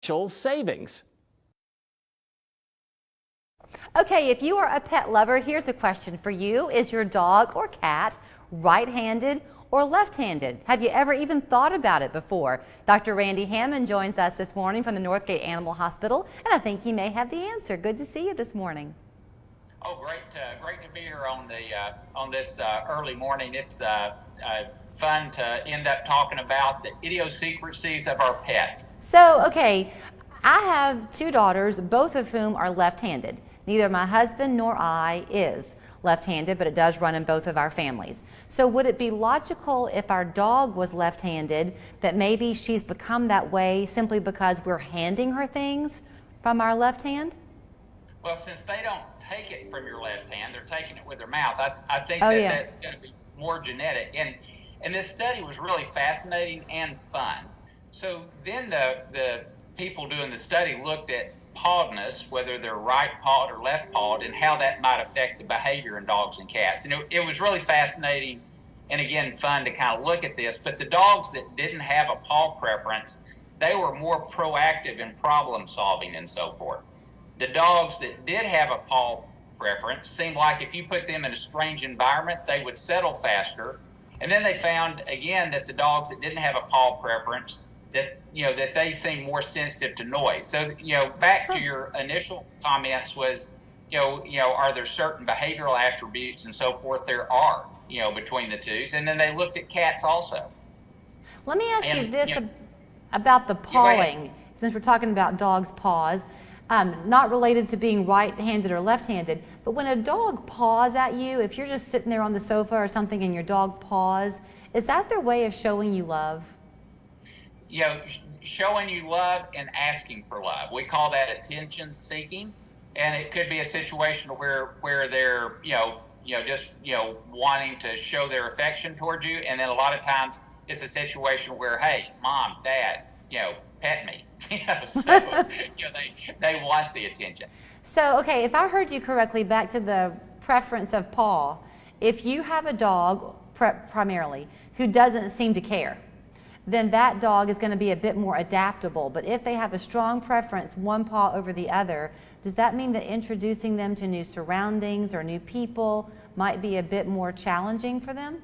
savings. Okay, if you are a pet lover, here's a question for you. Is your dog or cat right-handed or left-handed? Have you ever even thought about it before? Dr. Randy Hammon joins us this morning from the Northgate Animal Hospital, and I think he may have the answer. Good to see you this morning. Oh, great to be here on this early morning. It's fun to end up talking about the idiosyncrasies of our pets. So, okay, I have two daughters, both of whom are left-handed. Neither my husband nor I is left-handed, but it does run in both of our families. So would it be logical if our dog was left-handed that maybe she's become that way simply because we're handing her things from our left hand? Well, since they don't take it from your left hand, they're taking it with their mouth. I think that's going to be more genetic. And this study was really fascinating and fun. So then the people doing the study looked at pawedness, whether they're right pawed or left pawed, and how that might affect the behavior in dogs and cats. And it was really fascinating and, again, fun to kind of look at this. But the dogs that didn't have a paw preference, they were more proactive in problem solving and so forth. The dogs that did have a paw preference seemed like if you put them in a strange environment, they would settle faster. And then they found, again, that the dogs that didn't have a paw preference, that they seem more sensitive to noise. So, back to your initial comments was, are there certain behavioral attributes and so forth? There are, between the two. And then they looked at cats also. Let me ask you this about the pawing, since we're talking about dogs' paws, not related to being right-handed or left-handed, but when a dog paws at you, if you're just sitting there on the sofa or something and your dog paws, is that their way of showing you love? Showing you love and asking for love. We call that attention seeking, and it could be a situation where they're just wanting to show their affection towards you, and then a lot of times it's a situation where, hey, mom, dad, pet me. So they want the attention. So, okay, if I heard you correctly, back to the preference of paw, if you have a dog primarily who doesn't seem to care, then that dog is going to be a bit more adaptable. But if they have a strong preference, one paw over the other, does that mean that introducing them to new surroundings or new people might be a bit more challenging for them?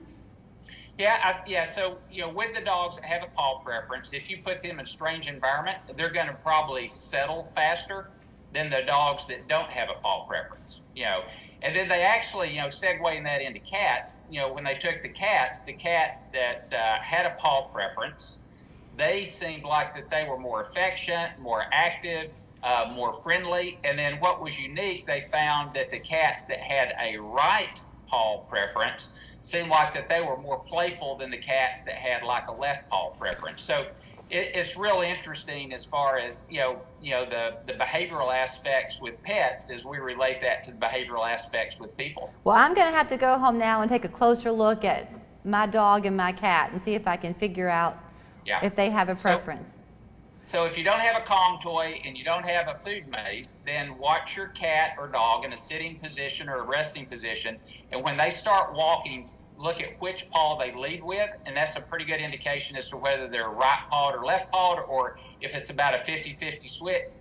Yeah. So, with the dogs that have a paw preference, if you put them in a strange environment, they're going to probably settle faster than the dogs that don't have a paw preference. And then they actually, segueing that into cats, when they took the cats that had a paw preference, they seemed like that they were more affectionate, more active, more friendly. And then what was unique, they found that the cats that had a right paw preference seemed like that they were more playful than the cats that had like a left paw preference. So it's really interesting as far as the behavioral aspects with pets as we relate that to the behavioral aspects with people. Well, I'm going to have to go home now and take a closer look at my dog and my cat and see if I can figure out if they have a preference. So if you don't have a Kong toy and you don't have a food maze, then watch your cat or dog in a sitting position or a resting position. And when they start walking, look at which paw they lead with. And that's a pretty good indication as to whether they're right pawed or left pawed, or if it's about a 50-50 switch,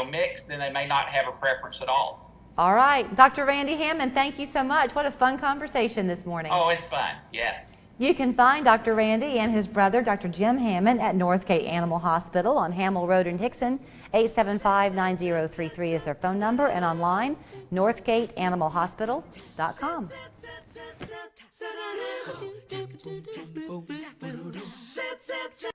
mix, then they may not have a preference at all. All right. Dr. Randy Hammon, thank you so much. What a fun conversation this morning. Oh, it's fun. Yes. You can find Dr. Randy and his brother, Dr. Jim Hammon, at Northgate Animal Hospital on Hammel Road in Hickson. 875-9033 is their phone number, and online, northgateanimalhospital.com.